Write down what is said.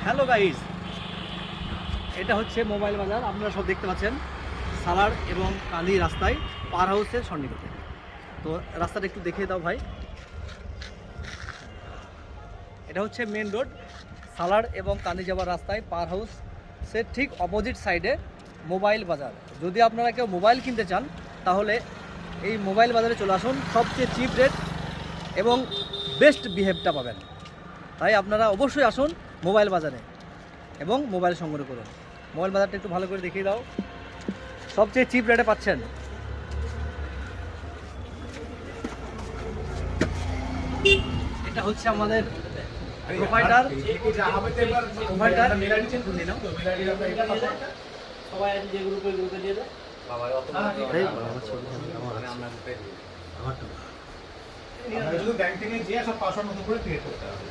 Hello guys, এটা হচ্ছে mobile বাজার। আপনারা সব দেখতে পাচ্ছেন সালার এবং কালি রাস্তায় পার হাউসের সন্নিকটে। তো রাস্তাটা একটু দেখিয়ে দাও ভাই। এটা হচ্ছে মেন রোড, সালার এবং কানি যাওয়ার রাস্তায় পার হাউসের ঠিক অপোজিট সাইডে মোবাইল বাজার। যদি আপনারা কেউ মোবাইল কিনতে চান তাহলে এই মোবাইল বাজারে চলে আসুন, সবচেয়ে চিপ রেট এবং বেস্ট বিহেভটা পাবেন। তাই আপনারা অবশ্যই আসুন মোবাইল বাজারে এবং মোবাইল সংগ্রহ করুন। মোবাইল বাজারটা একটু ভালো করে দেখিয়ে দাও, সবচেয়ে চিপ রেটে পাচ্ছেন। এটা হচ্ছে আমাদের প্রোভাইডার। সবাই যে গ্রুপে দিয়ে দেয়। ব্যাংক থেকে যে সব পাসওয়ার্ড মতো করে ক্রিয়েট করতে হবে।